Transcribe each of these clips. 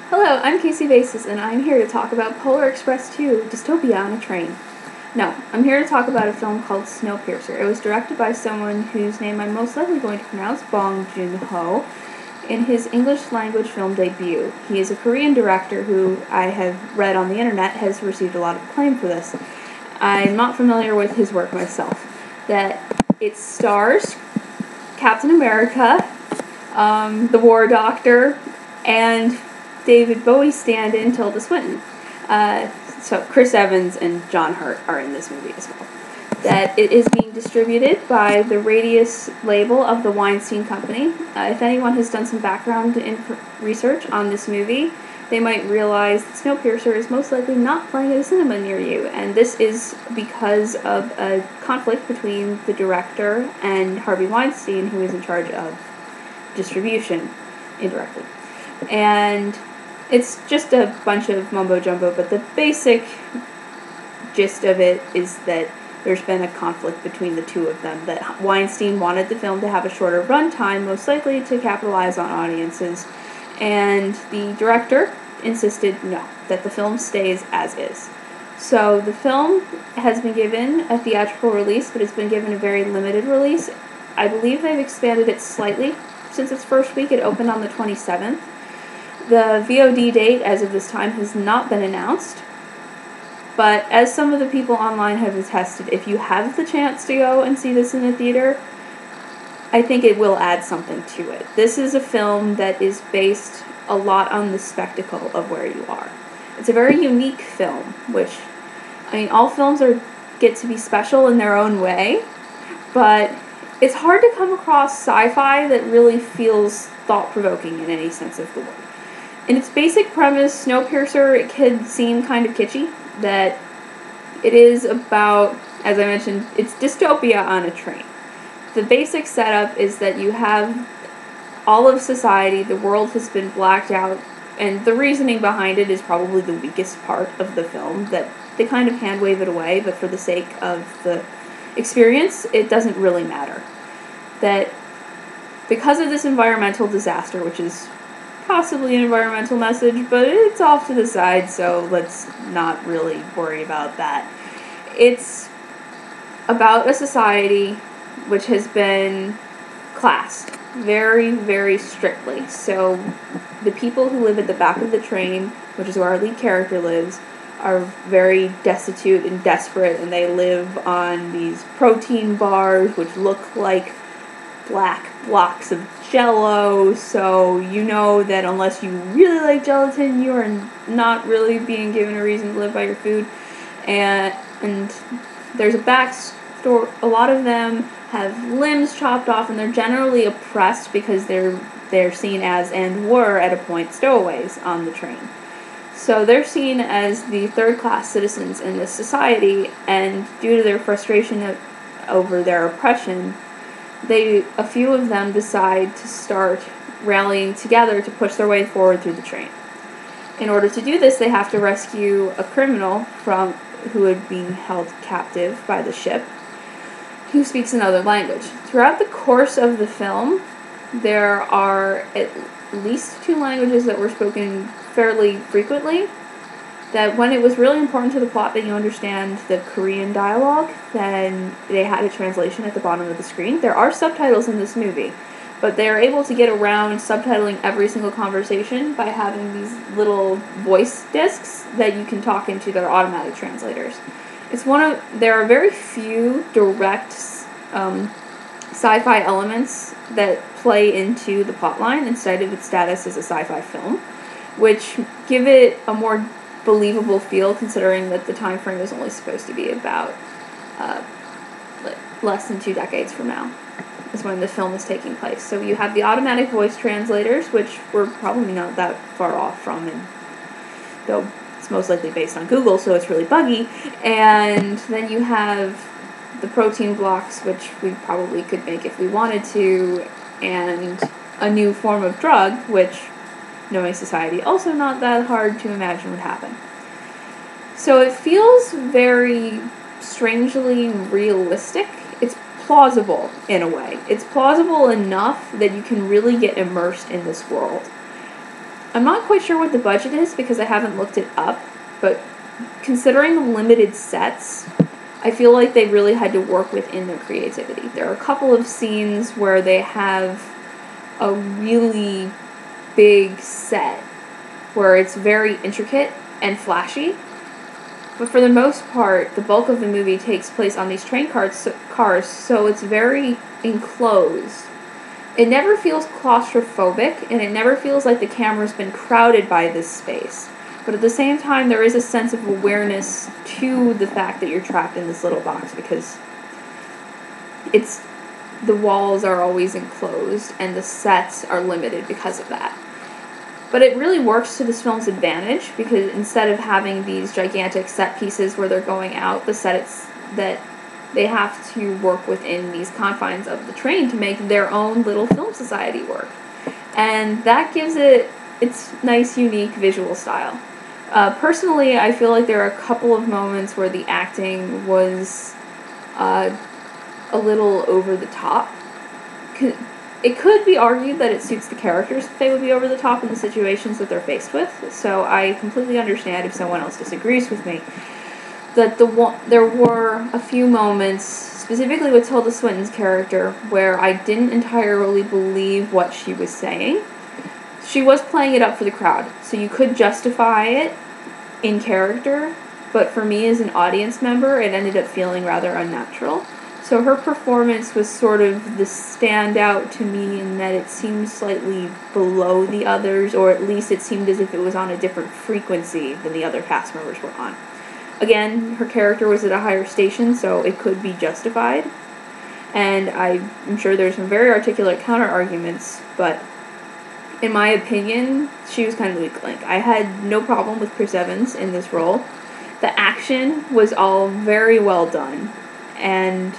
Hello, I'm Casey Basis, and I'm here to talk about Polar Express 2, Dystopia on a Train. No, I'm here to talk about a film called Snowpiercer. It was directed by someone whose name I'm most likely going to pronounce, Bong Joon-Ho, in his English language film debut. He is a Korean director who I have read on the internet has received a lot of acclaim for this. I'm not familiar with his work myself. That it stars Captain America, the War Doctor, and David Bowie stand-in Tilda Swinton. So Chris Evans and John Hurt are in this movie as well. That it is being distributed by the Radius label of the Weinstein Company. If anyone has done some background research on this movie, they might realize that Snowpiercer is most likely not playing at a cinema near you, and this is because of a conflict between the director and Harvey Weinstein, who is in charge of distribution, indirectly. And it's just a bunch of mumbo-jumbo, but the basic gist of it is that there's been a conflict between the two of them, that Weinstein wanted the film to have a shorter runtime, most likely to capitalize on audiences, and the director insisted no, that the film stays as is. So the film has been given a theatrical release, but it's been given a very limited release. I believe they've expanded it slightly since its first week. It opened on the 27th. The VOD date, as of this time, has not been announced, but as some of the people online have attested, if you have the chance to go and see this in a theater, I think it will add something to it. This is a film that is based a lot on the spectacle of where you are. It's a very unique film, which, all films get to be special in their own way, but it's hard to come across sci-fi that really feels thought-provoking in any sense of the word. In its basic premise, Snowpiercer, it could seem kind of kitschy, that it is about, as I mentioned, it's dystopia on a train. The basic setup is that you have all of society, the world has been blacked out, and the reasoning behind it is probably the weakest part of the film, that they kind of hand-wave it away, but for the sake of the experience, it doesn't really matter. That because of this environmental disaster, which is possibly an environmental message, but it's off to the side, so let's not really worry about that. It's about a society which has been classed very, very strictly. So the people who live at the back of the train, which is where our lead character lives, are very destitute and desperate, and they live on these protein bars which look like black blocks of Jell-O, so you know that unless you really like gelatin, you are not really being given a reason to live by your food. And there's a backstory. A lot of them have limbs chopped off, and they're generally oppressed because they're seen as, and were at a point, stowaways on the train. So they're seen as the third-class citizens in this society, and due to their frustration over their oppression, a few of them decide to start rallying together to push their way forward through the train. In order to do this, they have to rescue a criminal who had been held captive by the ship, who speaks another language. Throughout the course of the film, there are at least 2 languages that were spoken fairly frequently, that when it was really important to the plot that you understand the Korean dialogue, then they had a translation at the bottom of the screen. There are subtitles in this movie, but they are able to get around subtitling every single conversation by having these little voice discs that you can talk into that are automatic translators. There are very few direct sci-fi elements that play into the plotline instead of its status as a sci-fi film, which give it a more believable feel, considering that the time frame is only supposed to be about less than 2 decades from now is when the film is taking place. So you have the automatic voice translators, which we're probably not that far off from, and though it's most likely based on Google, so it's really buggy. And then you have the protein blocks, which we probably could make if we wanted to, and a new form of drug, which, knowing society, also not that hard to imagine would happen. So it feels very strangely realistic. It's plausible in a way. It's plausible enough that you can really get immersed in this world. I'm not quite sure what the budget is because I haven't looked it up, but considering the limited sets, I feel like they really had to work within their creativity. There are a couple of scenes where they have a really big set where it's very intricate and flashy, but for the most part, the bulk of the movie takes place on these train cars, so it's very enclosed. It never feels claustrophobic, and it never feels like the camera's been crowded by this space. But at the same time, there is a sense of awareness to the fact that you're trapped in this little box, because the walls are always enclosed, and the sets are limited because of that. But it really works to this film's advantage, because instead of having these gigantic set pieces where they're going out, the sets that they have to work within these confines of the train to make their own little film society work. And that gives it its nice, unique visual style. Personally, I feel like there are a couple of moments where the acting was a little over the top. It could be argued that it suits the characters that they would be over the top in the situations that they're faced with, so I completely understand if someone else disagrees with me. That there were a few moments, specifically with Tilda Swinton's character, where I didn't entirely believe what she was saying. She was playing it up for the crowd, so you could justify it in character, but for me as an audience member, it ended up feeling rather unnatural. So her performance was sort of the standout to me in that it seemed slightly below the others, or at least it seemed as if it was on a different frequency than the other cast members were on. Again, her character was at a higher station, so it could be justified. And I'm sure there's some very articulate counter-arguments, but in my opinion, she was kind of the weak link. I had no problem with Chris Evans in this role. The action was all very well done, and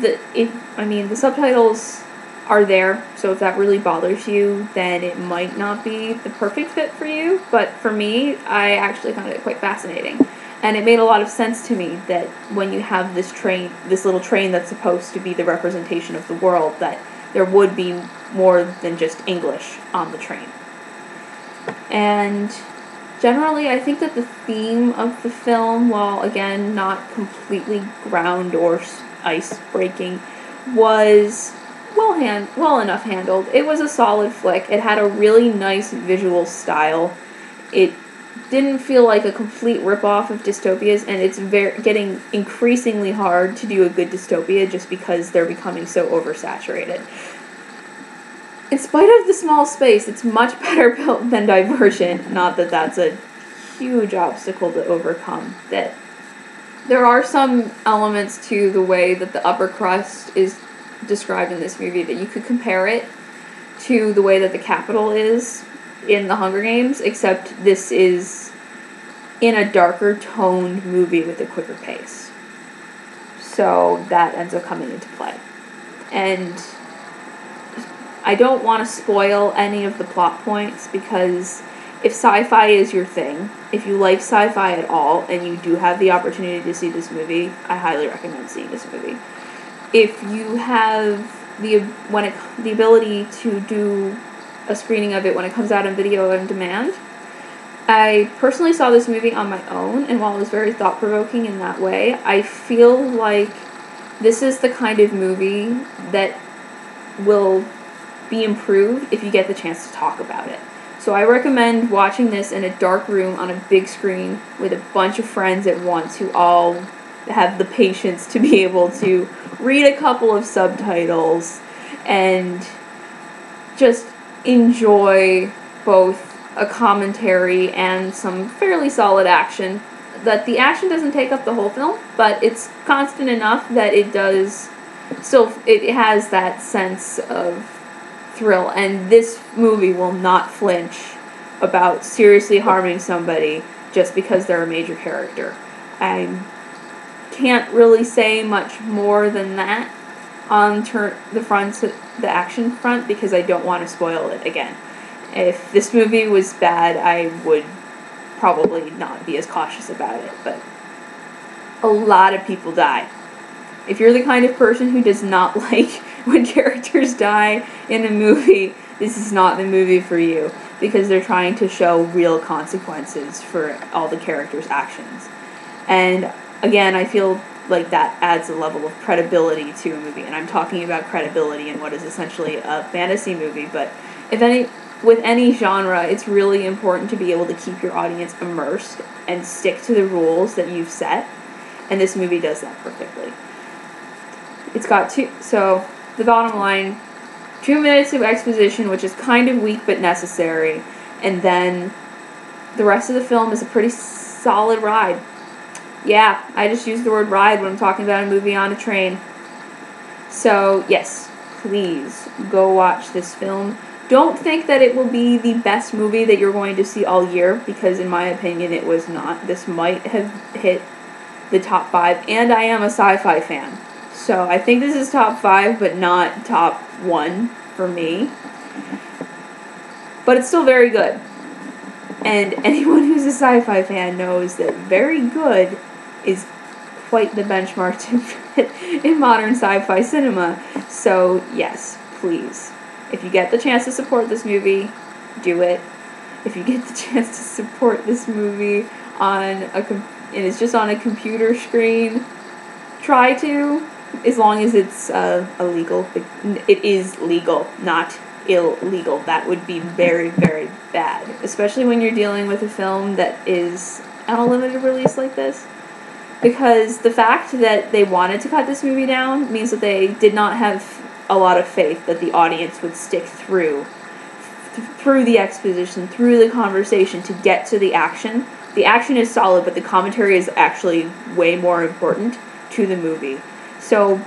the subtitles are there, so if that really bothers you, then it might not be the perfect fit for you, but for me, I actually found it quite fascinating. And it made a lot of sense to me that when you have this little train that's supposed to be the representation of the world, that there would be more than just English on the train. And generally, I think that the theme of the film, while again not completely ground or ice-breaking, was well enough handled. It was a solid flick. It had a really nice visual style. It didn't feel like a complete ripoff of dystopias, and it's getting increasingly hard to do a good dystopia just because they're becoming so oversaturated. In spite of the small space, it's much better built than Divergent. Not that that's a huge obstacle to overcome. That there are some elements to the way that the upper crust is described in this movie that you could compare it to the way that the Capitol is in the Hunger Games, except this is in a darker toned movie with a quicker pace. So that ends up coming into play. And I don't want to spoil any of the plot points, because if sci-fi is your thing, if you like sci-fi at all, and you do have the opportunity to see this movie, I highly recommend seeing this movie. If you have the ability to do a screening of it when it comes out on video on demand, I personally saw this movie on my own, and while it was very thought-provoking in that way, I feel like this is the kind of movie that will be improved if you get the chance to talk about it. So I recommend watching this in a dark room on a big screen with a bunch of friends at once who all have the patience to be able to read a couple of subtitles and just enjoy both a commentary and some fairly solid action. That the action doesn't take up the whole film, but it's constant enough that it has that sense of thrill, and this movie will not flinch about seriously harming somebody just because they're a major character. I can't really say much more than that on the action front, because I don't want to spoil it again. If this movie was bad, I would probably not be as cautious about it, but a lot of people die. If you're the kind of person who does not like when characters die in a movie, this is not the movie for you. because they're trying to show real consequences for all the characters' actions. And again, I feel like that adds a level of credibility to a movie, and I'm talking about credibility in what is essentially a fantasy movie, but with any genre, it's really important to be able to keep your audience immersed and stick to the rules that you've set, and this movie does that perfectly. It's got so the bottom line, 2 minutes of exposition, which is kind of weak but necessary, and then the rest of the film is a pretty solid ride. Yeah, I just used the word ride when I'm talking about a movie on a train. So, yes, please go watch this film. Don't think that it will be the best movie that you're going to see all year, because in my opinion it was not. This might have hit the top 5, and I am a sci-fi fan. So I think this is top 5, but not top 1 for me. But it's still very good. And anyone who's a sci-fi fan knows that very good is quite the benchmark to fit in modern sci-fi cinema. So, yes, please. If you get the chance to support this movie, do it. If you get the chance to support this movie and it's just on a computer screen, try to, as long as it's illegal. It is legal, not illegal. That would be very, very bad, especially when you're dealing with a film that is on a limited release like this. Because the fact that they wanted to cut this movie down means that they did not have a lot of faith that the audience would stick through the exposition, through the conversation to get to the action. The action is solid, but the commentary is actually way more important to the movie. So,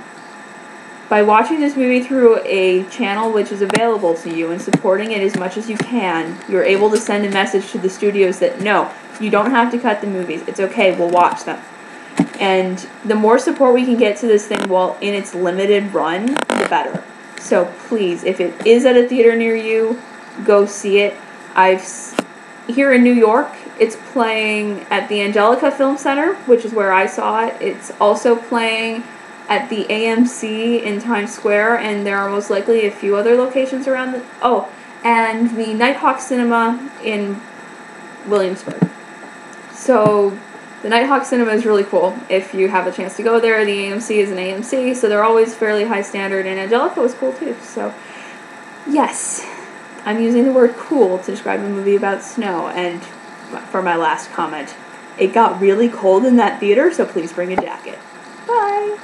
by watching this movie through a channel which is available to you and supporting it as much as you can, you're able to send a message to the studios that, no, you don't have to cut the movies. It's okay, we'll watch them. And the more support we can get to this thing while in its limited run, the better. So please, if it is at a theater near you, go see it. Here in New York, it's playing at the Angelica Film Center, which is where I saw it. It's also playing at the AMC in Times Square, and there are most likely a few other locations around and the Nighthawk Cinema in Williamsburg. So the Nighthawk Cinema is really cool if you have a chance to go there. The AMC is an AMC, so they're always fairly high standard, and Angelica was cool too. So, yes, I'm using the word cool to describe a movie about snow. And for my last comment, it got really cold in that theater, so please bring a jacket. Bye!